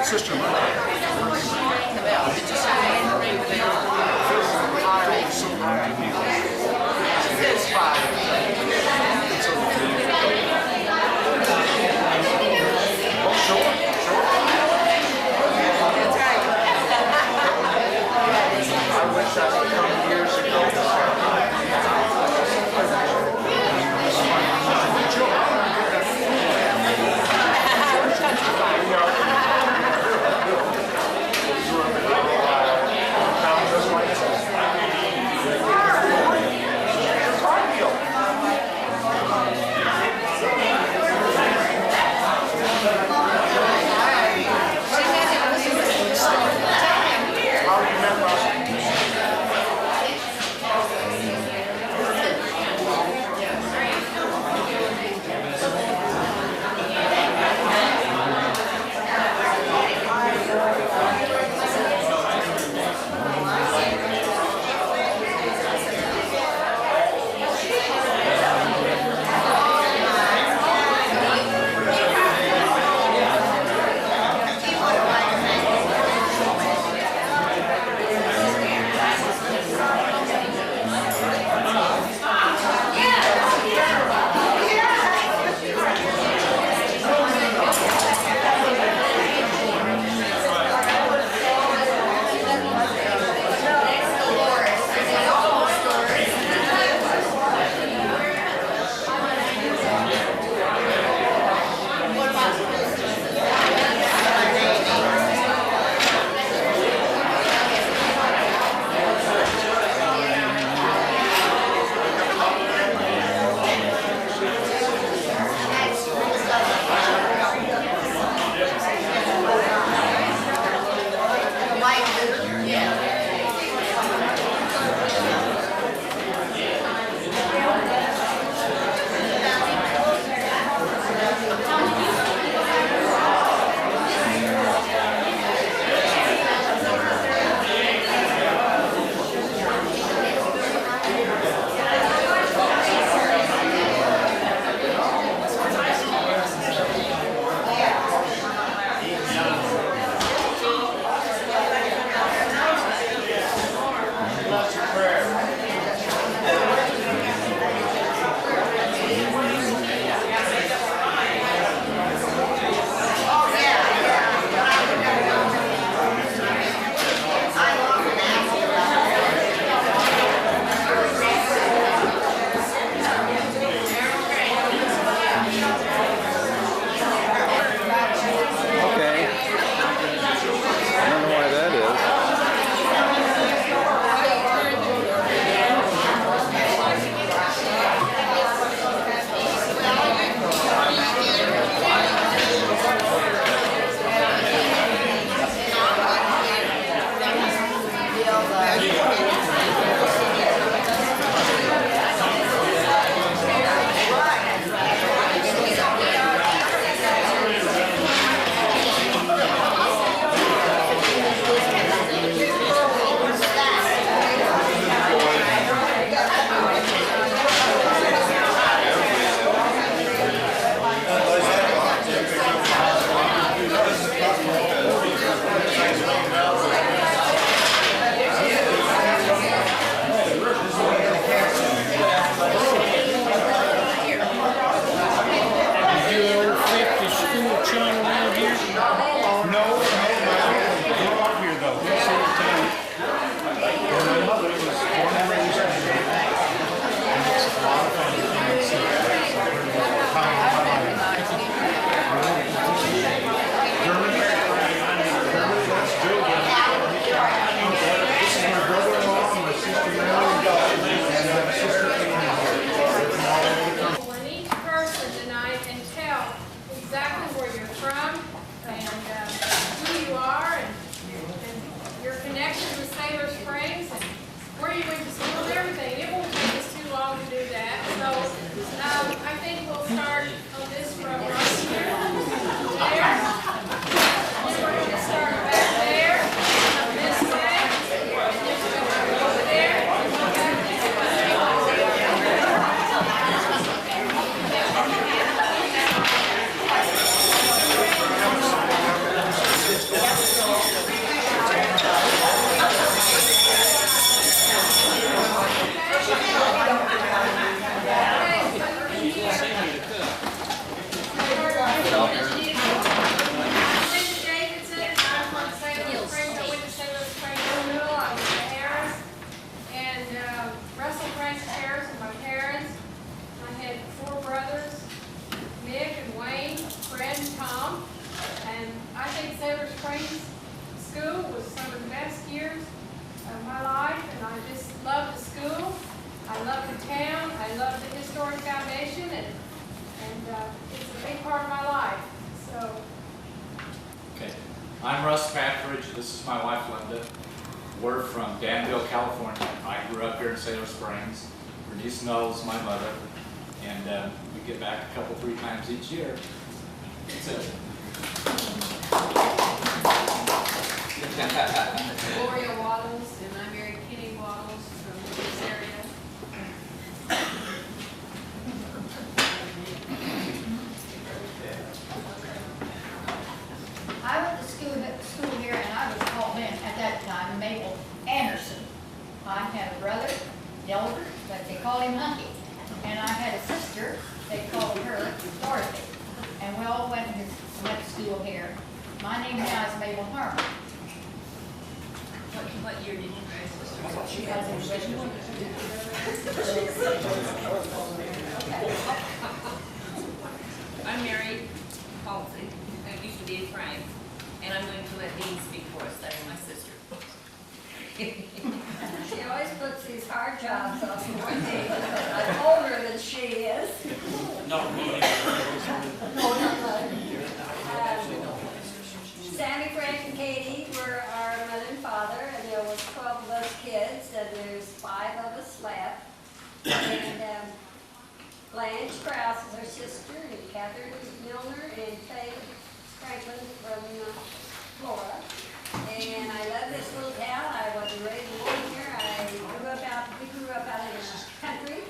Sister-in-law. Did you say ring the bell? All right. She says 5. Oh, sure. That's right. I wish I had come years ago. Country fire. I'm Russ Patridge. This is my wife Linda. We're from Danville, California. I grew up here in Sailor Springs. Bernice Knowles, my mother, and we get back a couple, 3 times each year. That's it. Gloria Waddles, and I married Kenny Waddles from this area. I went to school here, and I was called then, at that time, Mabel Anderson. I had a brother, Delbert, but they called him Hunky. And I had a sister, they called her Dorothy. And we all went to school here. My name now is Mabel Harmon. What year did you marry sister? She has a original. I'm married, Halsey, who used to be Frank, and I'm going to let Dean speak for us. That's my sister. She always puts these hard jobs on me one day, because I'm older than she is. No, Sammy, Frank, and Katie were our mother and father, and there was 12 of us kids, and there's 5 of us left. And Blanche Krause is our sister, and Catherine Milner, and Faye Franklin from Florida. And I love this little town. I wasn't raised born here. We grew up out in the country,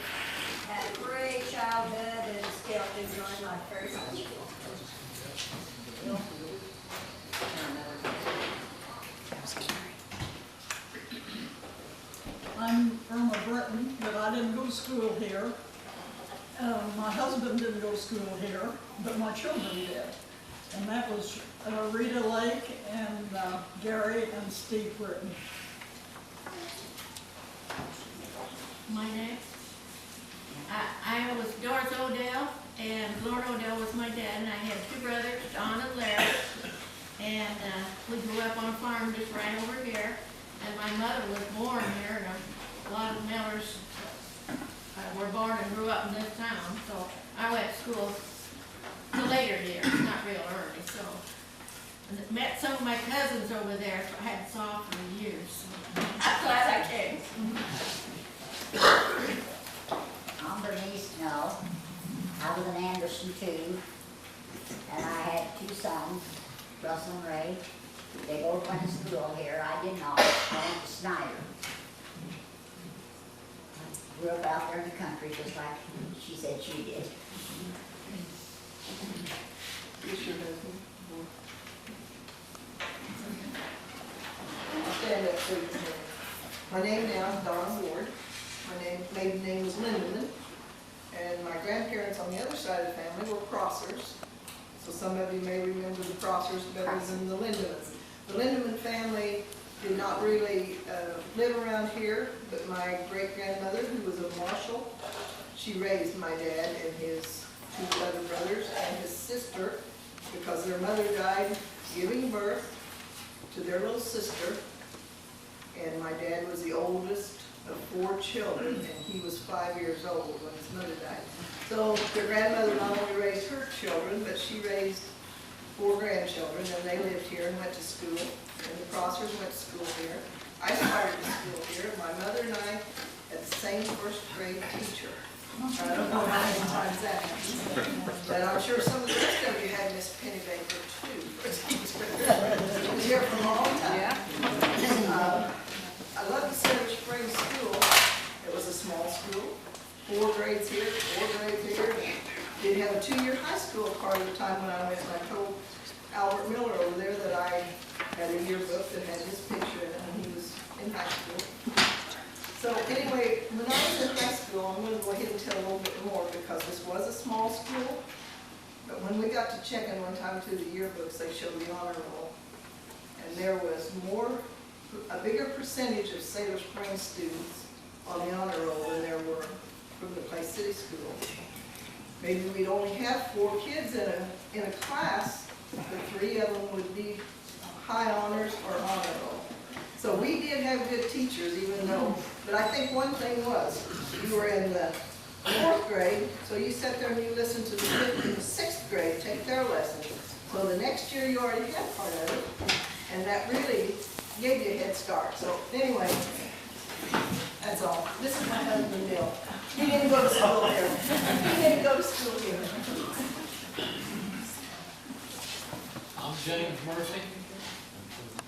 had a great childhood, and still enjoying life very much. I'm Irma Britton, but I didn't go to school here. My husband didn't go to school here, but my children did. And that was Rita Lake and Gary and Steve Britton. My name? I was Doris Odell, and Lord Odell was my dad, and I had 2 brothers, Don and Larry. And we grew up on a farm just right over here. And my mother was born here, and a lot of Millers were born and grew up in this town. So I went to school the later years, not real early. So and met some of my cousins over there, so I had saw for years. So I'm glad I came. I'm Bernice Snow. I was in Anderson too, and I had 2 sons, Russell and Ray. They both went to school here. I did not. I went to Snyder. I grew up out there in the country, just like she said she did. Stand up, please. My name now is Donna Ward. My maiden name was Lindeman. And my grandparents on the other side of the family were Crossers. So some of you may remember the Crossers better than the Lindemans. The Lindeman family did not really live around here, but my great-grandmother, who was a marshal, she raised my dad and his 2 other brothers and his sister, because their mother died giving birth to their little sister, and my dad was the oldest of 4 children, and he was 5 years old when his mother died. So their grandmother not only raised her children, but she raised 4 grandchildren, and they lived here and went to school, and the Crossers went to school here. I started in school here. My mother and I had the same 1st grade teacher. I don't know how many times that happened, but I'm sure some of the rest of you had Miss Penny Baker too for a teacher. She was here for a long time. Yeah. I love the Sailor Springs School. It was a small school, 4 grades here, 4 grades here. Did have a 2-year high school part of the time when I went, and I told Albert Miller over there that I had a yearbook that had his picture in it when he was in high school. So anyway, when I was in high school, I'm going to go ahead and tell a little bit more because this was a small school. But when we got to checking one time through the yearbooks, they showed the honor roll. And there was a bigger percentage of Sailor Springs students on the honor roll than there were from the Clay City School. Maybe we'd only have 4 kids in a class, but 3 of them would be high honors or honor roll. So we did have good teachers, even though, but I think one thing was, you were in the 4th grade, so you sat there and you listened to the 5th and the 6th grade take their lessons. So the next year you already had part of it, and that really gave you a head start. So anyway, that's all. This is my husband, Bill. He didn't go to school here. He didn't go to school here. I'm James Murphy.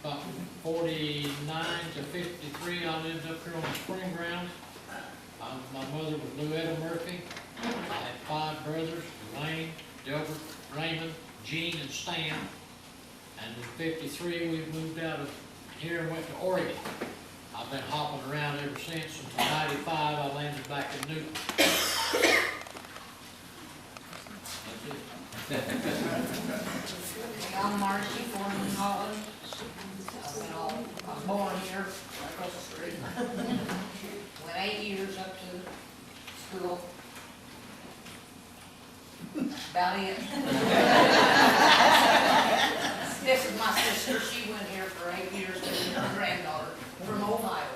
About 49 to 53, I lived up here on the spring ground. My mother was Louetta Murphy. I had 5 brothers, Lane, Delbert, Raymond, Gene, and Stan. And in 53, we moved out of here and went to Oregon. I've been hopping around ever since. Until 95, I landed back in Newton. That's it. I'm Marcy, born in Holland. I'm born here, across the street. Went 8 years up to school. About it. This is my sister. She went here for 8 years with her granddaughter from Ohio.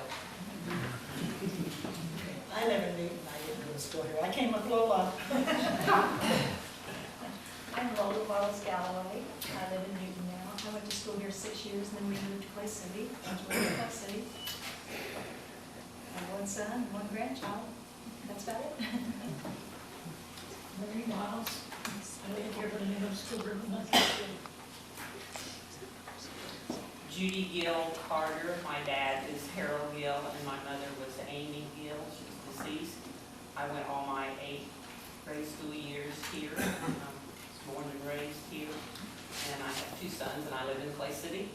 I never knew I didn't go to school here. I came with Lola. I'm Lola Wallace Galloway. I live in Newton now. I went to school here 6 years, and then we moved to Clay City. Clay City. I have 1 son and 1 grandchild. That's about it. Mary Miles. I lived here, but I didn't go to school very much. Judy Gill Carter. My dad is Harold Gill, and my mother was Amy Gill. She's deceased. I went all my 8th grade school years here. Born and raised here, and I have 2 sons, and I live in Clay City.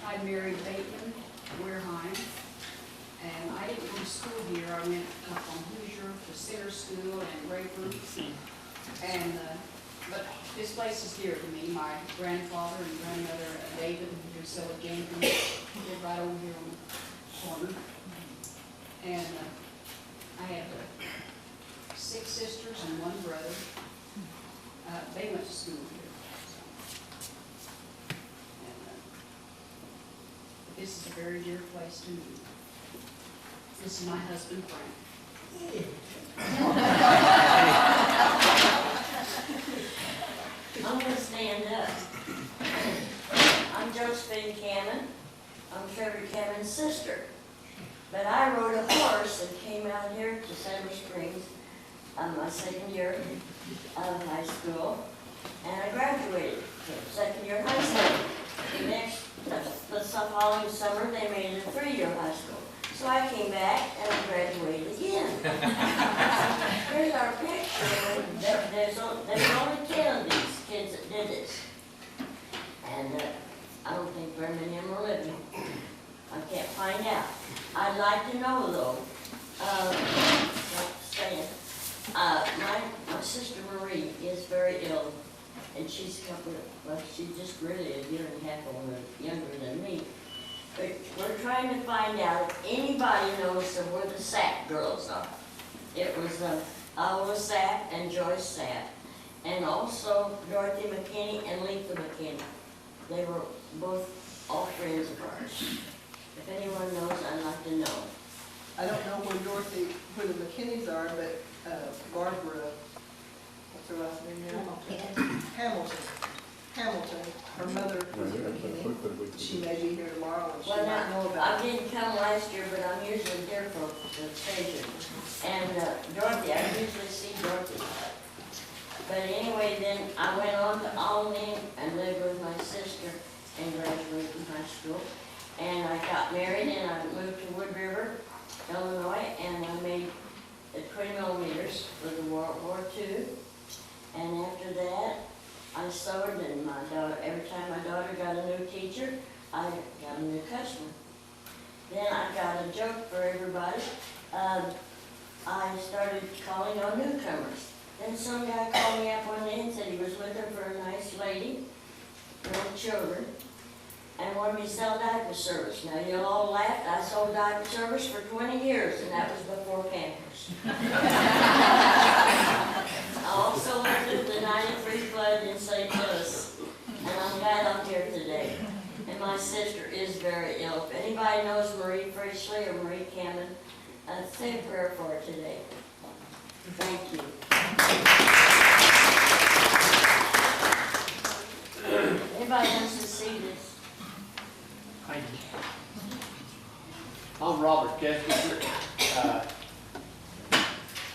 I married Bateman Wareheim, and I didn't go to school here. I went up on Hoosier to Center School and Rayford, and but this place is dear to me. My grandfather and grandmother, David and Drusilla Jenkins, live right over here on the corner, and I have 6 sisters and 1 brother. They went to school here. And, but this is a very dear place to me. This is my husband, Frank. I'm gonna stand up. I'm Josephine Cannon. I'm Trevor Cannon's sister. But I rode a horse and came out here to Silver Springs my 2nd year of high school, and I graduated 2nd year of high school. The following summer, they made it a 3-year high school. So I came back and I graduated again. Here's our picture. There's only 10 of these kids that did this. And I don't think very many of them are living. I can't find out. I'd like to know though, my sister Marie is very ill, and she's she's just really a year and a half older, younger than me. But we're trying to find out if anybody knows of where the Sapp girls are. It was Iowa Sapp and Joyce Sapp, and also Dorothy McKinney and Letha McKinney. They were both all friends of ours. If anyone knows, I'd like to know. I don't know where the McKinneys are, but Barbara, what's her last name now? Hamilton. Her mother was a McKinney. She may be here tomorrow, and she might know about I didn't come last year, but I'm usually there for the occasion. And Dorothy, I usually see Dorothy. But anyway, then I went on to Almaine and lived with my sister and graduated from high school. And I got married and I moved to Wood River, Illinois, and I made 20 millimeters for the World War II. And after that, I sewed, and my daughter, every time my daughter got a new teacher, I got a new customer. Then I got a joke for everybody. I started calling on newcomers. Then some guy called me up one day and said he was looking for a nice lady with children and wanted me to sell diaper service. Now, you'll all laugh. I sold diaper service for 20 years, and that was before Pampers. I also lived through the 93 flood in St. Louis, and I'm glad I'm here today. And my sister is very ill. If anybody knows Marie Frischley or Marie Cameron, say a prayer for her today. Thank you. Chesterton.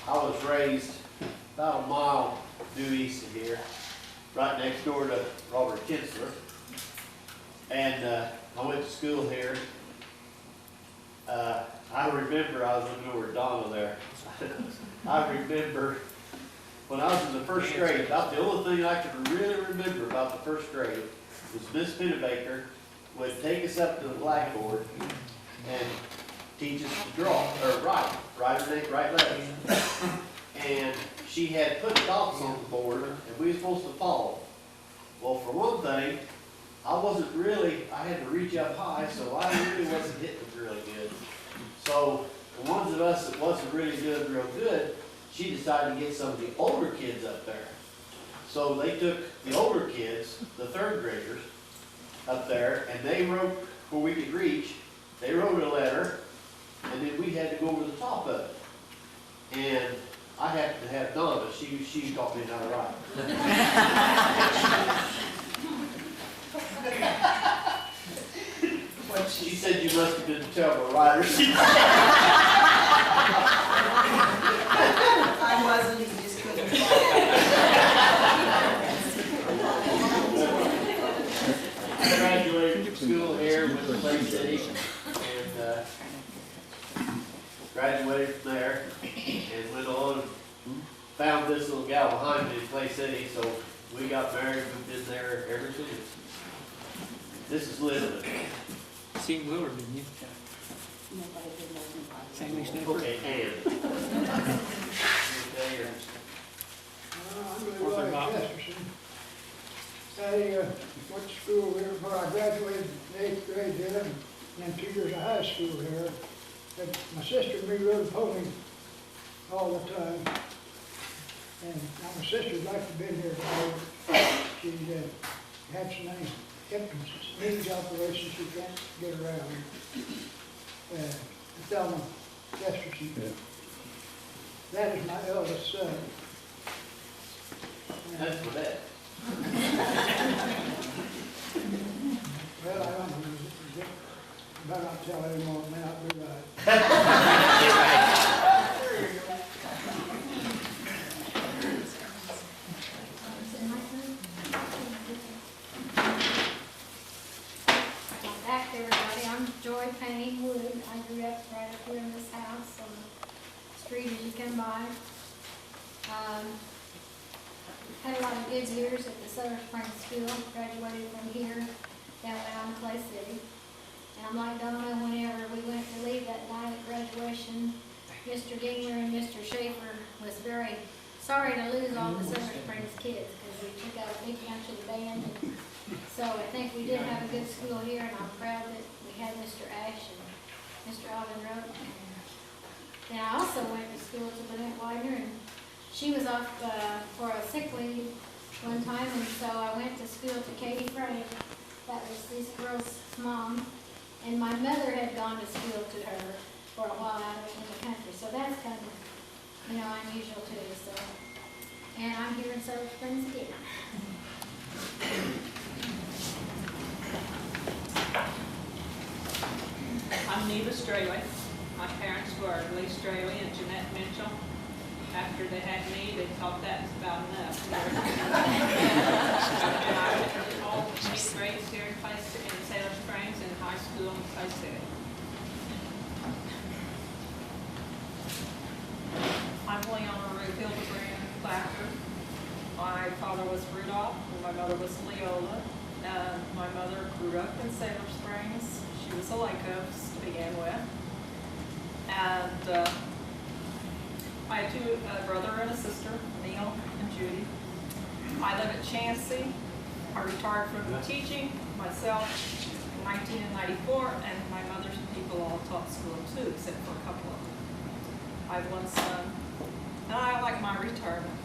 I was raised about a mile due east of here, right next door to Robert Kinsler. And I went to school here. I remember, I was looking over at Donna there. I remember when I was in the first grade, about the only thing I can really remember about the first grade was Miss Pennebaker would take us up to the blackboard and teach us to draw, or write letters. And she had put dots on the board, and we were supposed to follow. Well, for one thing, I had to reach up high, so I really wasn't hitting them really good. So the ones of us that wasn't really doing real good, she decided to get some of the older kids up there. So they took the older kids, the third graders, up there, and they wrote, where we could reach, they wrote a letter, and then we had to go over the top of it. And I happened to have Donna, she taught me how to write. She said you must have been a terrible writer. I wasn't, he just couldn't. I graduated from school here with Clay City, and graduated from there, and went on and found this little gal behind me in Clay City, so we got married, we've been there ever since. This is Elizabeth. Seen Willard, didn't you? Sandy Sniffer. Okay, Ann. I'm Leroy Chesterton. I went to school here where I graduated in 8th grade there, and then 2 years of high school here. But my sister and me rode pony all the time. And my sister'd like to be here today. She had some knees operations she can't get around. Thelma Chesterton. Yeah. That is my eldest son. That's for that. Well, I don't know. Better not tell anymore, it may not be right. Back to everybody, I'm Joy Penny Wood. I grew up right up here in this house on the street as you come by. Had a lot of good years at the Southern Springs School, graduated from here, down in Clay City. And I'm like Donna, whenever we went to leave that night at graduation, Mr. Dingler and Mr. Schaefer was very sorry to lose all the Southern Springs kids, because we took out a big bunch of the band. And so I think we did have a good school here, and I'm proud that we had Mr. Ash and Mr. Alvin Roden. And I also went to school to Lynette Widener, and she was off for a sick leave one time, and so I went to school to Katie Frank. That was this girl's mom, and my mother had gone to school to her for a while out in the country, so that's kind of, unusual too. So, and I'm here in Southern Springs again. I'm Neva Straley. My parents were Lee Straley and Jeanette Mitchell. After they had me, they thought that was about enough. And I went to all 8th grades here in Sailor Springs and high school in Clay City. I'm Leona Ruth Hildebrand Thacker. My father was Rudolph and my mother was Leola. My mother grew up in Sailor Springs. She was a Lycos to begin with. And I have a brother and a sister, Neil and Judy. I live at Chansey. I retired from teaching myself in 1994, and my mother's people all taught school too, except for a couple of them. I have one son, and I like my retirement.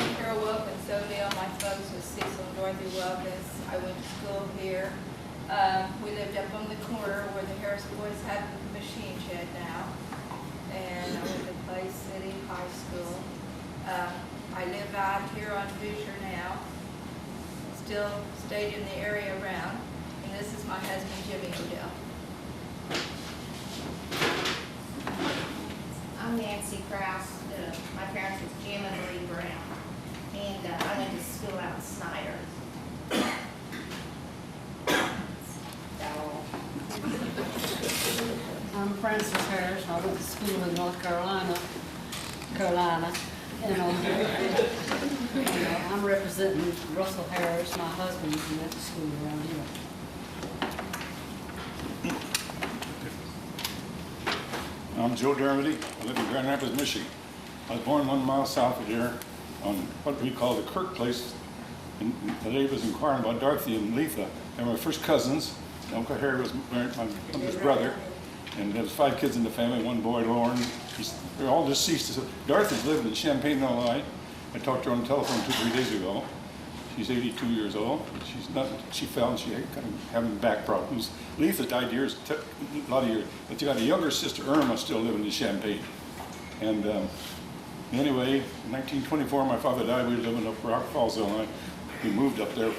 I'm Carol Wilk in Sodale. My folks was Cecil and Dorothy Wilkins. I went to school here. We lived up on the corner where the Harris Boys have the machine shed now. And I went to Clay City High School. I live out here on Hoosier now. Still stayed in the area around. And this is my husband, Jimmy Odell. I'm Nancy Kraus. My parents was Jim and Marie Brown. And I went to school out in Snyder. I'm Frances Harris. I went to school in North Carolina, and I'm representing Russell Harris, my husband, who went to school around here. I'm Joe Dermody. I live in Grand Rapids, Michigan. I was born 1 mile south of here on what we call the Kirk place. And the lady was inquiring about Dorothy and Letha. They were my first cousins. Uncle Harry was my mother's brother. And there was 5 kids in the family, 1 boy, Lauren. They're all deceased. Dorothy's living in Champaign, Illinois. I talked to her on the telephone 2-3 days ago. She's 82 years old. She fell and she had kind of having back problems. Letha died a lot of years. But you got a younger sister, Irma, still living in Champaign. And anyway, in 1924, my father died. We were living up Rock Falls, Illinois. We moved up there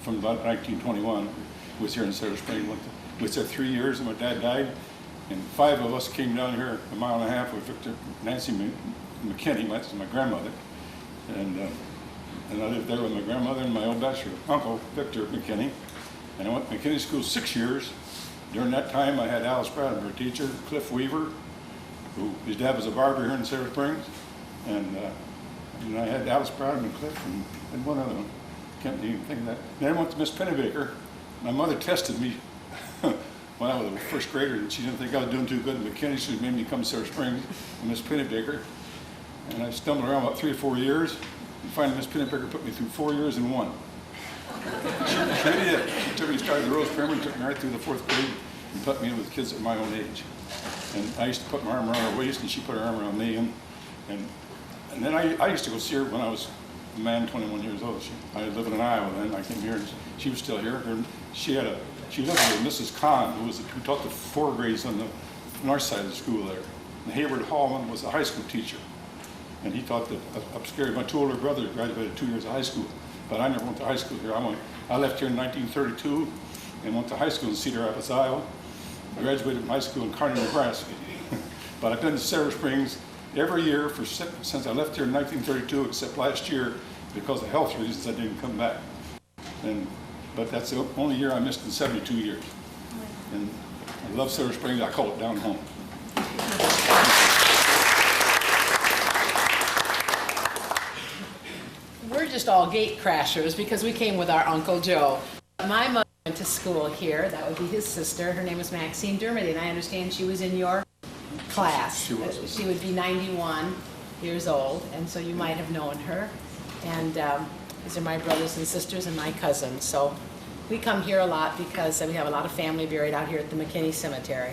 from about 1921. We was here in Silver Spring. We was there 3 years, and my dad died. And 5 of us came down here a mile and a half with Nancy McKinney, that's my grandmother. And I lived there with my grandmother and my old bachelor uncle, Victor McKinney. And I went to McKinney School 6 years. During that time, I had Alice Brown, her teacher, Cliff Weaver, who his dad was a barber here in Silver Springs. And I had Alice Brown and Cliff and one other one. Can't even think of that. Then I went to Miss Pennebaker. My mother tested me when I was a first grader, and she didn't think I was doing too good in McKinney. She made me come to Silver Springs with Miss Pennebaker. And I stumbled around about 3 or 4 years, and finally Miss Pennebaker put me through 4 years in 1. She did. She took me, started the Rose Primary, took me right through the 4th grade, and put me in with kids at my own age. And I used to put my arm around her waist, and she put her arm around me. And then I used to go see her when I was a man, 21 years old. I lived in Iowa then. I came here, and she was still here. She lived with Mrs. Kahn, who taught the 4 grades on the north side of the school there. And Hayward Hallman was a high school teacher. And he taught the upstairs. My 2 older brothers graduated 2 years of high school, but I never went to high school here. I left here in 1932 and went to high school in Cedar Rapids, Iowa. Graduated from high school in Kearney, Nebraska. But I've been to Silver Springs every year since I left here in 1932, except last year because of health reasons I didn't come back. But that's the only year I missed in 72 years. And I love Silver Springs. I call it down home. We're just all gate crashers because we came with our Uncle Joe. My mother went to school here. That would be his sister. Her name was Maxine Dermody, and I understand she was in your class. She was. She would be 91 years old, and so you might have known her. And these are my brothers and sisters and my cousins. So we come here a lot because we have a lot of family buried out here at the McKinney Cemetery.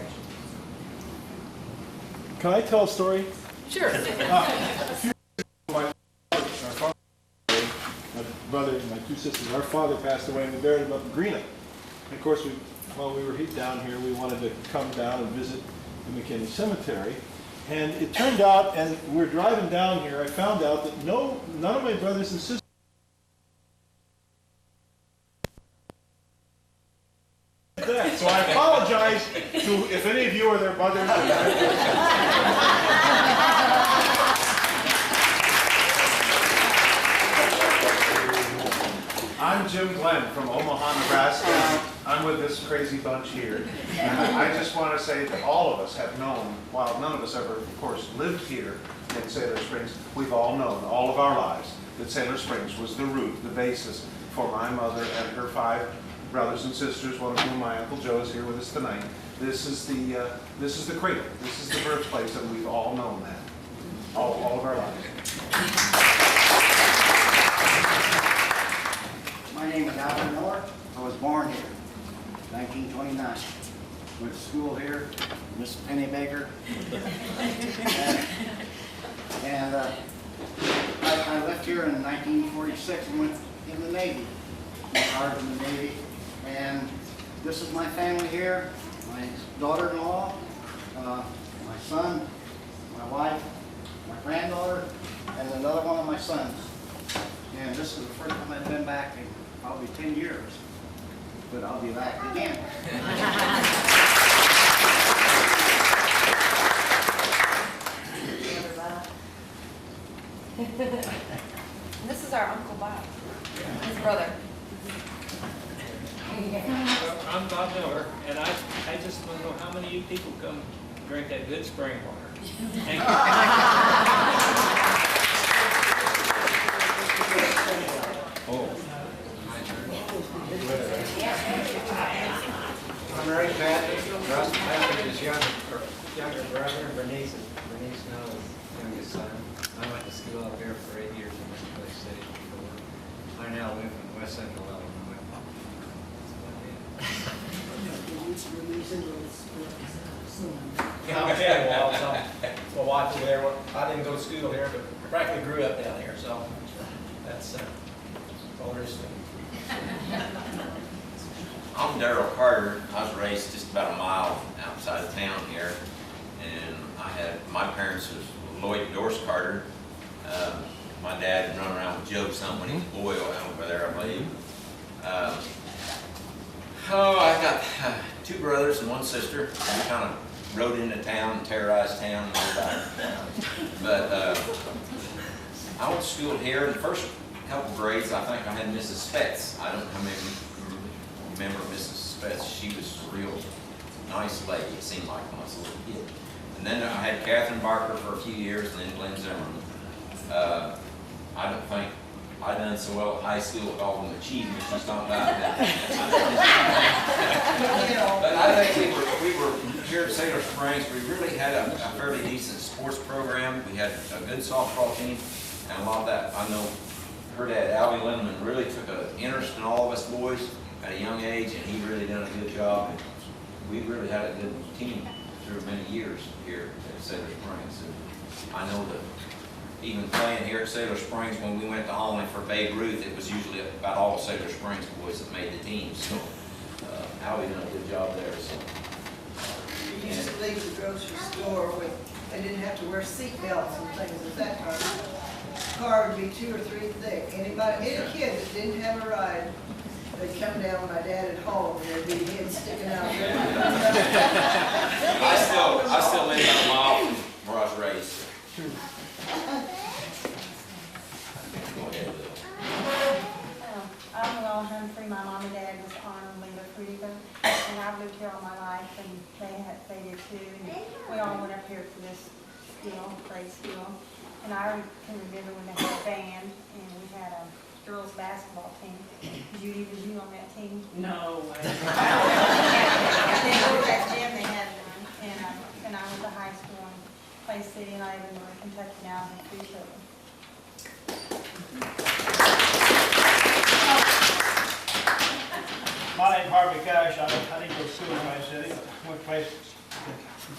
Can I tell a story? Sure. My brother and my 2 sisters, our father passed away and we buried him up in Greenock. And of course, while we were down here, we wanted to come down and visit the McKinney Cemetery. And it turned out, and we were driving down here, I found out that none of my brothers and sisters that. So I apologize to if any of you are their mothers. I'm Jim Glenn from Omaha, Nebraska. I'm with this crazy bunch here. And I just want to say that all of us have known, while none of us ever, of course, lived here in Sailor Springs, we've all known all of our lives that Sailor Springs was the root, the basis for my mother and her 5 brothers and sisters, one of whom my Uncle Joe is here with us tonight. This is the cradle. This is the birthplace, and we've all known that all of our lives. My name is Alvin Miller. I was born here, 1929. Went to school here, Miss Pennebaker. and I left here in 1946 and went in the Navy. Retired from the Navy. And this is my family here, my daughter-in-law, my son, my wife, my granddaughter, and another one of my sons. And this is the first time I've been back in probably 10 years, but I'll be back again. This is our Uncle Bob, his brother. I'm Bob Miller, and I just want to know how many of you people come drink that good spring water. Thank you. I'm Ray Patrick, Russ Patrick's younger brother, Bernice Snow's youngest son. I went to school up here for 8 years in Clay City before. I now live in West Central Illinois. I'm Chad Wild, so my wife over there. I didn't go to school here, but practically grew up down here, so that's all there is to it. I'm Darrell Carter. I was raised just about a mile outside of town here, and my parents was Lloyd and Doris Carter. My dad run around with Joe some when he was a boy over there, I believe. I got 2 brothers and 1 sister. We kind of rode into town and terrorized town and all that. But I went to school here. In the first couple grades, I think I had Mrs. Spetz. I don't know how many remember Mrs. Spetz. She was a real nice lady, it seemed like, when I was a little kid. And then I had Catherine Barker for a few years, and then Glenn Zimmerman. I don't think I done so well at high school with all them achievements she's talking about. But I think we were here at Sailor Springs. We really had a fairly decent sports program. We had a good softball team, and a lot of that, I know her dad, Albie Lindeman, really took an interest in all of us boys at a young age, and he really done a good job. And we really had a good team through many years here at Sailor Springs. And I know that even playing here at Sailor Springs, when we went to Holland for Babe Ruth, it was usually about all Sailor Springs boys that made the team. So Albie done a good job there. So We used to leave the grocery store with, they didn't have to wear seat belts and things at that time. The car would be 2 or 3 thick. Any kid that didn't have a ride, they'd come down, my dad at home, and there'd be heads sticking out there. I still live about a mile from where I was raised. I'm Noel Humphrey. My mom and dad was Arnold and Linda Frieda, and I've lived here all my life, and they did too. And we all went up here for this play school. And I can remember when they had a band, and we had a girls' basketball team. Judy, was you on that team? No. And then over at gym, they had one, and I went to high school in Clay City, and I live in Northern Kentucky now, and have 3 children. My name's Harvey Cash. I didn't go to school in Clay City, but went to Clay City.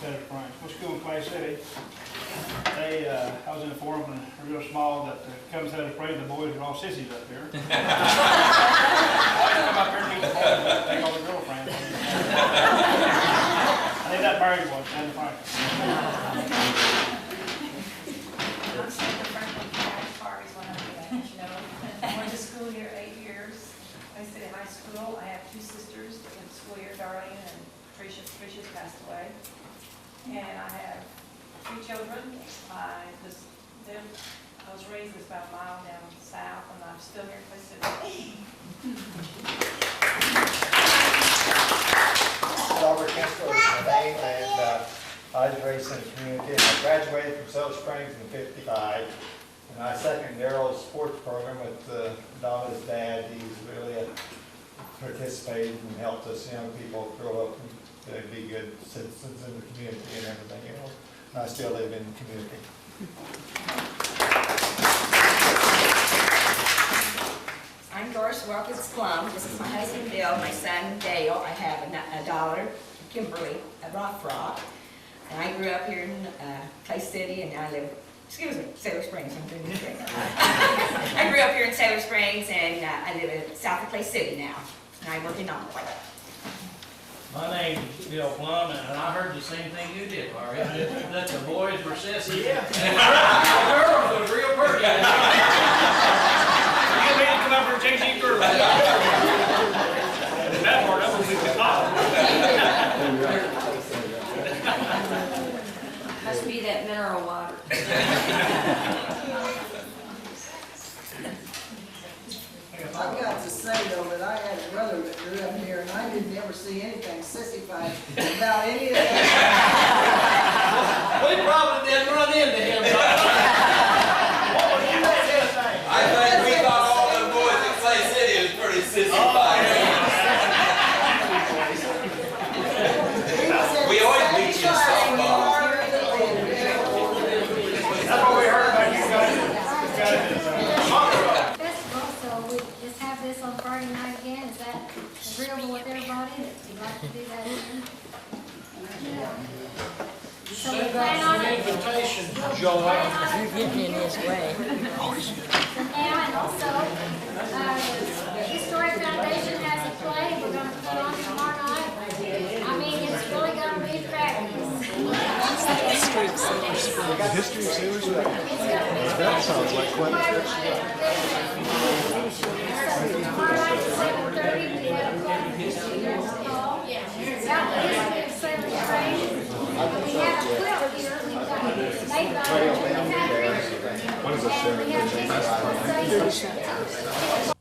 Went to school in Clay City. I was in a forum when they were real small that comes out of Springs, the boys are all sissies up here. I come up here and meet the boys and take all the girlfriends. I think that married one, and Frank. I'm Sandra Franklin, Harvey's one of the guys, you know. I went to school here 8 years. I stayed in high school. I have 2 sisters that went to school here, Darlene and Tricia. Tricia's passed away. And I have 3 children. I was raised just about a mile down south, and I'm still here in Clay City. Robert Kessler is my name, and I was raised in the community. I graduated from Sailor Springs in '55, and I seconded Darrell's sports program with Donna's dad. He's really participated and helped us young people grow up and be good citizens in the community and everything else. And I still live in the community. I'm Doris Wilkins Plum. This is my husband Bill, my son Dale. I have a daughter, Kimberly, at Rock. And I grew up here in Clay City, and now I live, Sailor Springs. I'm doing this right now. I grew up here in Sailor Springs, and I live in south of Clay City now. And I work in Illinois. My name's Bill Plum, and I heard the same thing you did, Larry. That the boys were sissy. Yeah. And the girls were real pretty. You made me come up here and change these girls. Must be that mineral water. I've got to say though, that I had a brother that grew up here, and I didn't ever see anything sissified about any of that. We probably didn't run into him, What would you say? I think we thought all them boys at Clay City was pretty sissified. We always beat you in softball. That's what we heard about you guys. Festival, so we just have this on Friday night again, is that agreeable with everybody, that you'd like to do that again? So we plan on it. Invitation, Joy. You're getting in his way. Now, and also, Historic Foundation has a play we're gonna put on tomorrow night. I mean, it's really gonna be fabulous. The history of Silver Springs. That sounds like quite a trip. Tomorrow night at 7:30, we have a play for students. About the history of Silver Springs. We have a quilt here, we've got made by Jimmy Patrick. What is And we have this conversation.